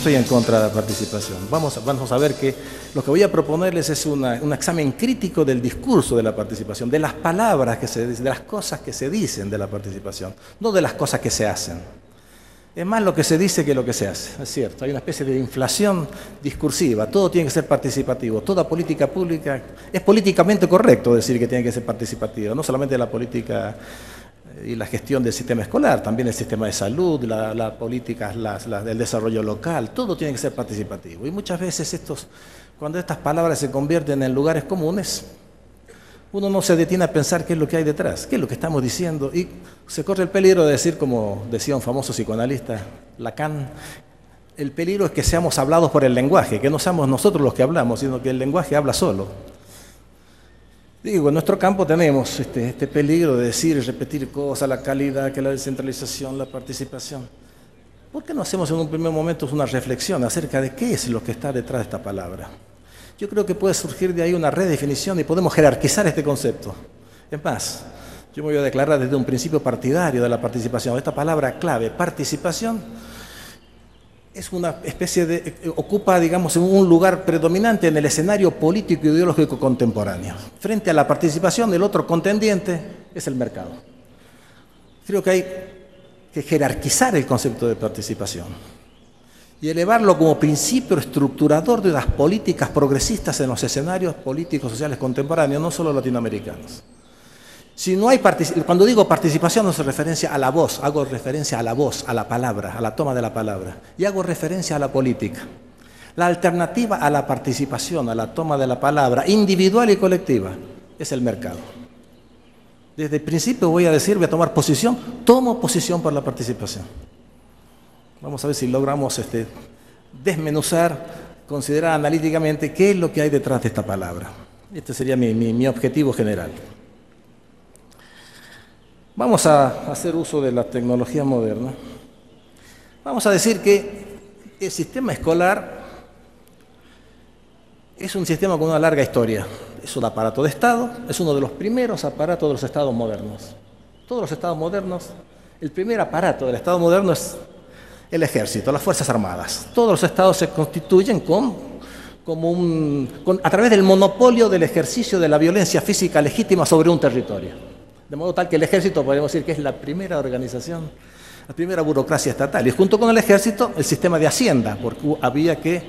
estoy en contra de la participación. Vamos a ver que lo que voy a proponerles es un examen crítico del discurso de la participación, de las palabras que se dicen, de las cosas que se dicen de la participación, no de las cosas que se hacen. Es más lo que se dice que lo que se hace, es cierto. Hay una especie de inflación discursiva, todo tiene que ser participativo, toda política pública, es políticamente correcto decir que tiene que ser participativa, no solamente la política y la gestión del sistema escolar, también el sistema de salud, la política del desarrollo local, todo tiene que ser participativo. Y muchas veces cuando estas palabras se convierten en lugares comunes, uno no se detiene a pensar qué es lo que hay detrás, qué es lo que estamos diciendo, y se corre el peligro de decir, como decía un famoso psicoanalista, Lacan, el peligro es que seamos hablados por el lenguaje, que no seamos nosotros los que hablamos, sino que el lenguaje habla solo. Digo, en nuestro campo tenemos este peligro de decir y repetir cosas, la calidad, que la descentralización, la participación. ¿Por qué no hacemos en un primer momento una reflexión acerca de qué es lo que está detrás de esta palabra? Yo creo que puede surgir de ahí una redefinición y podemos jerarquizar este concepto. Es más, yo me voy a declarar desde un principio partidario de la participación. Esta palabra clave, participación, es una especie de, ocupa, digamos, un lugar predominante en el escenario político y ideológico contemporáneo. Frente a la participación, el otro contendiente es el mercado. Creo que hay que jerarquizar el concepto de participación y elevarlo como principio estructurador de las políticas progresistas en los escenarios políticos sociales contemporáneos, no solo latinoamericanos. Si no hay cuando digo participación no hago referencia a la voz, a la palabra, a la toma de la palabra, y hago referencia a la política. La alternativa a la participación, a la toma de la palabra, individual y colectiva, es el mercado. Desde el principio voy a tomar posición, tomo posición por la participación. Vamos a ver si logramos desmenuzar, considerar analíticamente qué es lo que hay detrás de esta palabra. Este sería mi objetivo general. Vamos a hacer uso de la tecnología moderna. Vamos a decir que el sistema escolar es un sistema con una larga historia. Es un aparato de Estado, es uno de los primeros aparatos de los estados modernos. Todos los estados modernos, el primer aparato del estado moderno es el ejército, las fuerzas armadas. Todos los estados se constituyen a través del monopolio del ejercicio de la violencia física legítima sobre un territorio. De modo tal que el ejército, podemos decir que es la primera organización, la primera burocracia estatal. Y junto con el ejército, el sistema de hacienda, porque había que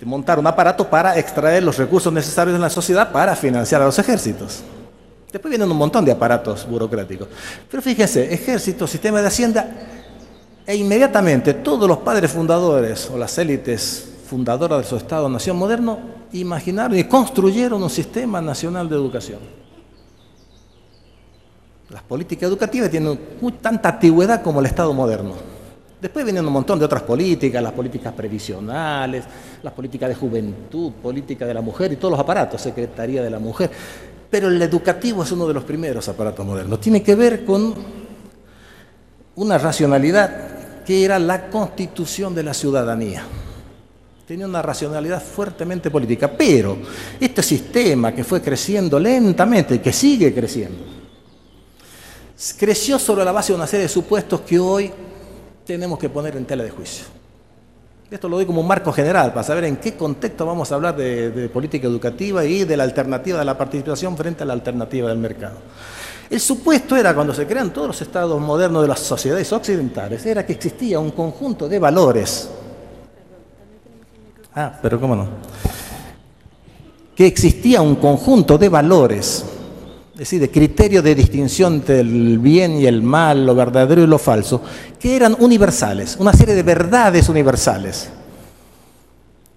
montar un aparato para extraer los recursos necesarios en la sociedad para financiar a los ejércitos. Después vienen un montón de aparatos burocráticos. Pero fíjense, ejército, sistema de hacienda, e inmediatamente todos los padres fundadores o las élites fundadoras de su Estado-nación moderno imaginaron y construyeron un sistema nacional de educación. Las políticas educativas tienen tanta antigüedad como el Estado moderno. Después vienen un montón de otras políticas, las políticas previsionales, las políticas de juventud, política de la mujer y todos los aparatos, Secretaría de la Mujer. Pero el educativo es uno de los primeros aparatos modernos. Tiene que ver con una racionalidad que era la constitución de la ciudadanía. Tenía una racionalidad fuertemente política, pero este sistema que fue creciendo lentamente y que sigue creciendo, creció sobre la base de una serie de supuestos que hoy tenemos que poner en tela de juicio. Esto lo doy como un marco general para saber en qué contexto vamos a hablar de política educativa y de la alternativa de la participación frente a la alternativa del mercado. El supuesto era, cuando se crean todos los estados modernos de las sociedades occidentales, era que existía un conjunto de valores. Pero cómo no. Que existía un conjunto de valores, es decir, de criterios de distinción entre el bien y el mal, lo verdadero y lo falso, que eran universales, una serie de verdades universales.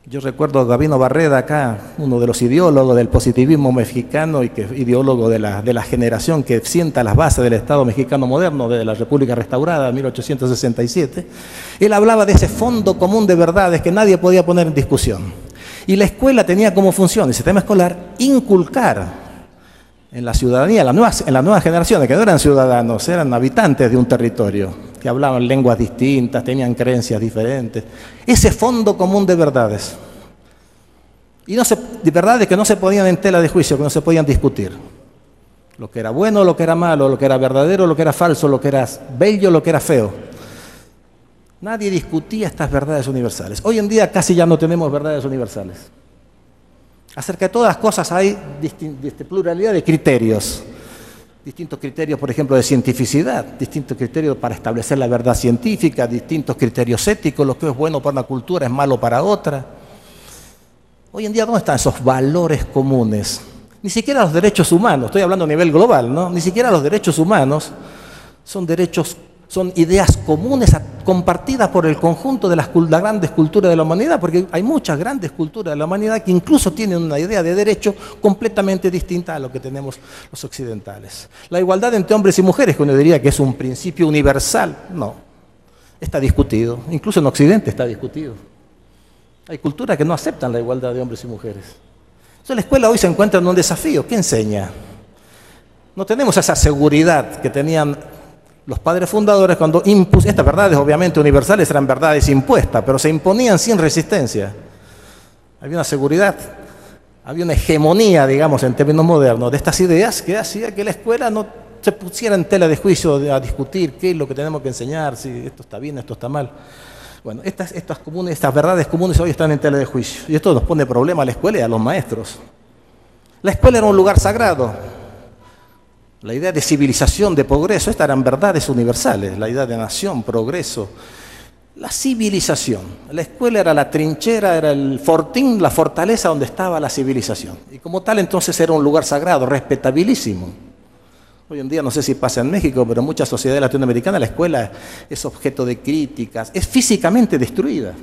Yo recuerdo a Gabino Barreda acá, uno de los ideólogos del positivismo mexicano y que ideólogo de la generación que sienta las bases del Estado mexicano moderno, de la República restaurada en 1867. Él hablaba de ese fondo común de verdades que nadie podía poner en discusión. Y la escuela tenía como función, el sistema escolar, inculcar en la ciudadanía, en las nuevas generaciones, que no eran ciudadanos, eran habitantes de un territorio, que hablaban lenguas distintas, tenían creencias diferentes, ese fondo común de verdades. Y de verdades que no se ponían en tela de juicio, que no se podían discutir. Lo que era bueno, lo que era malo, lo que era verdadero, lo que era falso, lo que era bello, lo que era feo. Nadie discutía estas verdades universales. Hoy en día casi ya no tenemos verdades universales. Acerca de todas las cosas hay pluralidad de criterios. Distintos criterios, por ejemplo, de cientificidad, distintos criterios para establecer la verdad científica, distintos criterios éticos, lo que es bueno para una cultura es malo para otra. Hoy en día, ¿dónde están esos valores comunes? Ni siquiera los derechos humanos, estoy hablando a nivel global, ¿no? Ni siquiera los derechos humanos son ideas comunes compartidas por el conjunto de las grandes culturas de la humanidad, porque hay muchas grandes culturas de la humanidad que incluso tienen una idea de derecho completamente distinta a lo que tenemos los occidentales. La igualdad entre hombres y mujeres, que uno diría que es un principio universal, no, está discutido, incluso en Occidente está discutido. Hay culturas que no aceptan la igualdad de hombres y mujeres. Entonces la escuela hoy se encuentra en un desafío. ¿Qué enseña? No tenemos esa seguridad que tenían los padres fundadores cuando estas verdades obviamente universales eran verdades impuestas, pero se imponían sin resistencia. Había una seguridad, había una hegemonía, digamos, en términos modernos, de estas ideas que hacía que la escuela no se pusiera en tela de juicio a discutir qué es lo que tenemos que enseñar, si esto está bien, esto está mal. Bueno, estas verdades comunes hoy están en tela de juicio y esto nos pone problema a la escuela y a los maestros. La escuela era un lugar sagrado. La idea de civilización, de progreso, estas eran verdades universales, la idea de nación, progreso. La civilización, la escuela era la trinchera, era el fortín, la fortaleza donde estaba la civilización. Y como tal entonces era un lugar sagrado, respetabilísimo. Hoy en día no sé si pasa en México, pero en muchas sociedades latinoamericanas la escuela es objeto de críticas, es físicamente destruida.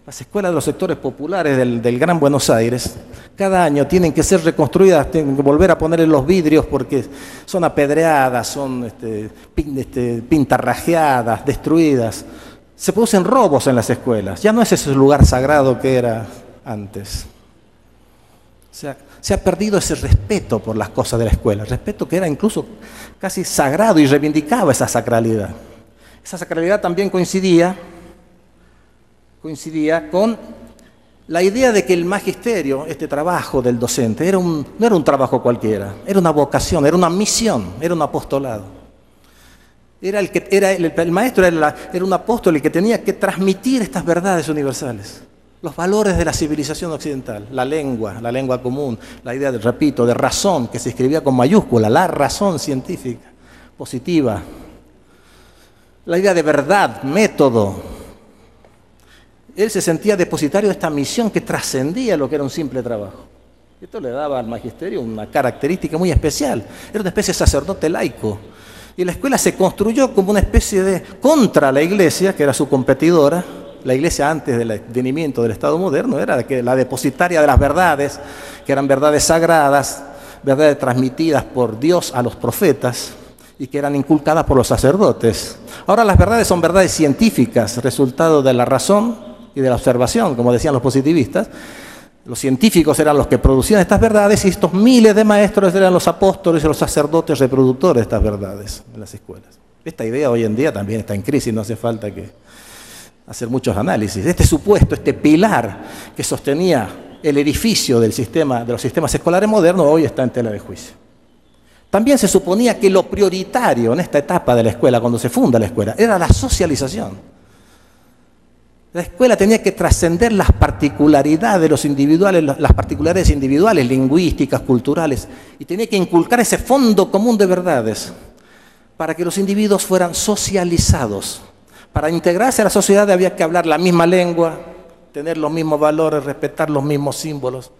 Las escuelas de los sectores populares del Gran Buenos Aires, cada año tienen que ser reconstruidas, tienen que volver a ponerle los vidrios porque son apedreadas, son pintarrajeadas, destruidas. Se producen robos en las escuelas, ya no es ese lugar sagrado que era antes. O sea, se ha perdido ese respeto por las cosas de la escuela, respeto que era incluso casi sagrado y reivindicaba esa sacralidad. Esa sacralidad también coincidía con la idea de que el magisterio, este trabajo del docente, no era un trabajo cualquiera, era una vocación, era una misión, era un apostolado. El maestro era un apóstol el que tenía que transmitir estas verdades universales, los valores de la civilización occidental, la lengua común, la idea, repito, de razón, que se escribía con mayúscula, la razón científica, positiva, la idea de verdad, método. Él se sentía depositario de esta misión que trascendía lo que era un simple trabajo. Esto le daba al magisterio una característica muy especial. Era una especie de sacerdote laico. Y la escuela se construyó como una especie de contra la iglesia, que era su competidora. La iglesia antes del advenimiento del Estado moderno era la depositaria de las verdades, que eran verdades sagradas, verdades transmitidas por Dios a los profetas y que eran inculcadas por los sacerdotes. Ahora las verdades son verdades científicas, resultado de la razón y de la observación, como decían los positivistas. Los científicos eran los que producían estas verdades y estos miles de maestros eran los apóstoles y los sacerdotes reproductores de estas verdades en las escuelas. Esta idea hoy en día también está en crisis, no hace falta que hacer muchos análisis. Este supuesto, este pilar que sostenía el edificio de los sistemas escolares modernos hoy está en tela de juicio. También se suponía que lo prioritario en esta etapa de la escuela, cuando se funda la escuela, era la socialización. La escuela tenía que trascender las particularidades de los individuales, las particularidades individuales, lingüísticas, culturales, y tenía que inculcar ese fondo común de verdades para que los individuos fueran socializados. Para integrarse a la sociedad había que hablar la misma lengua, tener los mismos valores, respetar los mismos símbolos.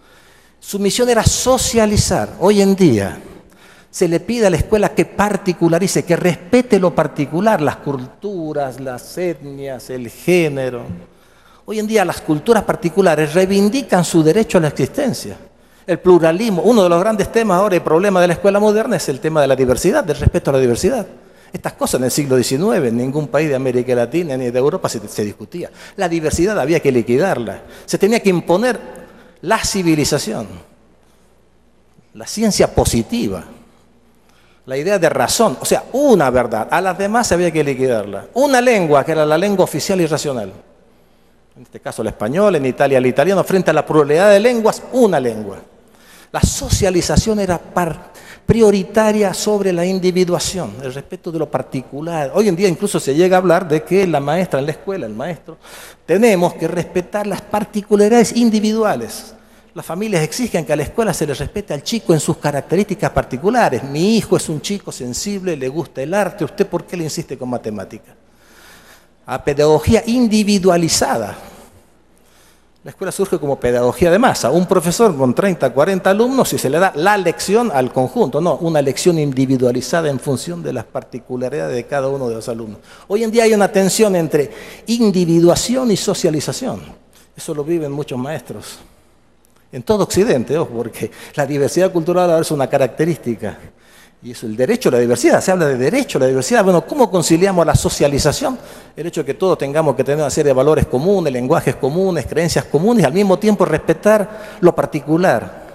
Su misión era socializar. Hoy en día se le pide a la escuela que particularice, que respete lo particular, las culturas, las etnias, el género. Hoy en día las culturas particulares reivindican su derecho a la existencia. El pluralismo, uno de los grandes temas ahora y problemas de la escuela moderna es el tema de la diversidad, del respeto a la diversidad. Estas cosas en el siglo XIX, en ningún país de América Latina ni de Europa se discutía. La diversidad había que liquidarla. Se tenía que imponer la civilización, la ciencia positiva. La idea de razón, o sea, una verdad, a las demás había que liquidarla. Una lengua, que era la lengua oficial y racional. En este caso el español, en Italia el italiano, frente a la pluralidad de lenguas, una lengua. La socialización era prioritaria sobre la individuación, el respeto de lo particular. Hoy en día incluso se llega a hablar de que la maestra en la escuela, el maestro, tenemos que respetar las particularidades individuales. Las familias exigen que a la escuela se le respete al chico en sus características particulares. Mi hijo es un chico sensible, le gusta el arte, ¿usted por qué le insiste con matemática? A pedagogía individualizada. La escuela surge como pedagogía de masa. Un profesor con 30, 40 alumnos y se le da la lección al conjunto, no, una lección individualizada en función de las particularidades de cada uno de los alumnos. Hoy en día hay una tensión entre individuación y socialización. Eso lo viven muchos maestros. En todo Occidente, porque la diversidad cultural ahora es una característica. Y es el derecho a la diversidad, se habla de derecho a la diversidad. Bueno, ¿cómo conciliamos la socialización? El hecho de que todos tengamos que tener una serie de valores comunes, lenguajes comunes, creencias comunes, y al mismo tiempo respetar lo particular,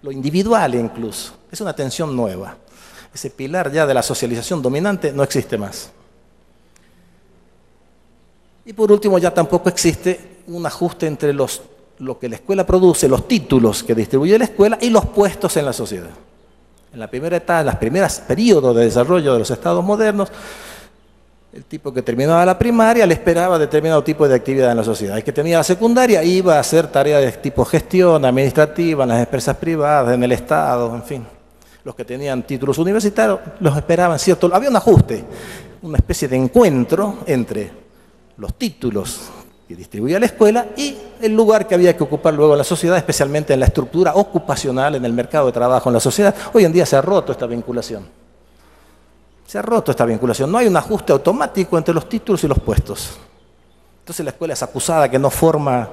lo individual incluso. Es una tensión nueva. Ese pilar ya de la socialización dominante no existe más. Y por último, ya tampoco existe un ajuste entre lo que la escuela produce, los títulos que distribuye la escuela y los puestos en la sociedad. En la primera etapa, en los primeros periodos de desarrollo de los estados modernos, el tipo que terminaba la primaria le esperaba determinado tipo de actividad en la sociedad. El que tenía la secundaria iba a hacer tareas de tipo gestión, administrativa, en las empresas privadas, en el Estado, en fin. Los que tenían títulos universitarios los esperaban, ¿cierto? Había un ajuste, una especie de encuentro entre los títulos que distribuía la escuela y el lugar que había que ocupar luego en la sociedad, especialmente en la estructura ocupacional, en el mercado de trabajo en la sociedad. Hoy en día se ha roto esta vinculación. Se ha roto esta vinculación. No hay un ajuste automático entre los títulos y los puestos. Entonces la escuela es acusada que no forma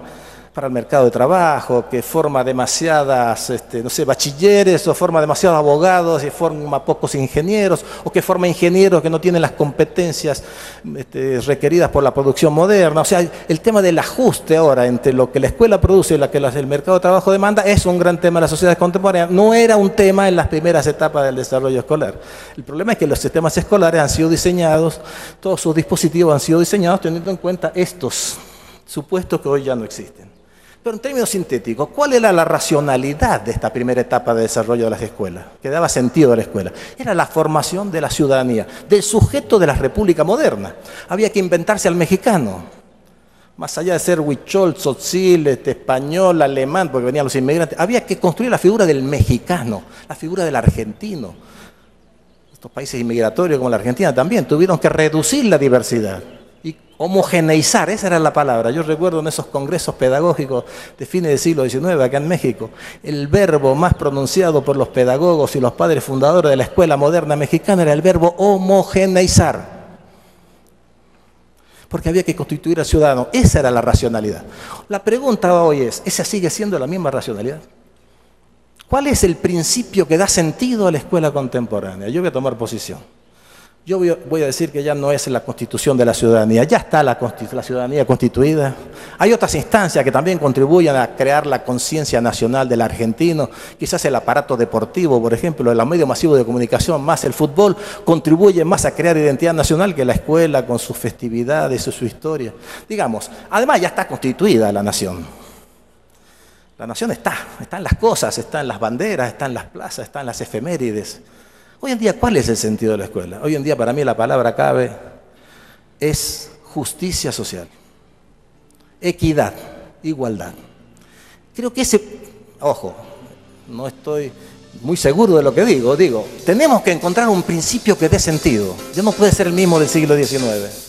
para el mercado de trabajo, que forma demasiadas, bachilleres, o forma demasiados abogados y forma pocos ingenieros, o que forma ingenieros que no tienen las competencias requeridas por la producción moderna. O sea, el tema del ajuste ahora entre lo que la escuela produce y lo que el mercado de trabajo demanda es un gran tema de las sociedades contemporáneas. No era un tema en las primeras etapas del desarrollo escolar. El problema es que los sistemas escolares han sido diseñados, todos sus dispositivos han sido diseñados teniendo en cuenta estos supuestos que hoy ya no existen. Pero en términos sintéticos, ¿cuál era la racionalidad de esta primera etapa de desarrollo de las escuelas? Que daba sentido a la escuela. Era la formación de la ciudadanía, del sujeto de la república moderna. Había que inventarse al mexicano. Más allá de ser huichol, tzotzil, español, alemán, porque venían los inmigrantes, había que construir la figura del mexicano, la figura del argentino. Estos países inmigratorios como la Argentina también tuvieron que reducir la diversidad. Y homogeneizar, esa era la palabra. Yo recuerdo en esos congresos pedagógicos de fines del siglo XIX acá en México, el verbo más pronunciado por los pedagogos y los padres fundadores de la escuela moderna mexicana era el verbo homogeneizar. Porque había que constituir al ciudadano. Esa era la racionalidad. La pregunta hoy es, ¿esa sigue siendo la misma racionalidad? ¿Cuál es el principio que da sentido a la escuela contemporánea? Yo voy a tomar posición. Yo voy a decir que ya no es la constitución de la ciudadanía, ya está la ciudadanía constituida. Hay otras instancias que también contribuyen a crear la conciencia nacional del argentino. Quizás el aparato deportivo, por ejemplo, el medio masivo de comunicación, más el fútbol, contribuye más a crear identidad nacional que la escuela con sus festividades y su historia. Digamos, además ya está constituida la nación. La nación está en las cosas, está en las banderas, está en las plazas, está en las efemérides. Hoy en día, ¿cuál es el sentido de la escuela? Hoy en día, para mí, la palabra clave es justicia social, equidad, igualdad. Creo que ojo, no estoy muy seguro de lo que digo, tenemos que encontrar un principio que dé sentido. Ya no puede ser el mismo del siglo XIX.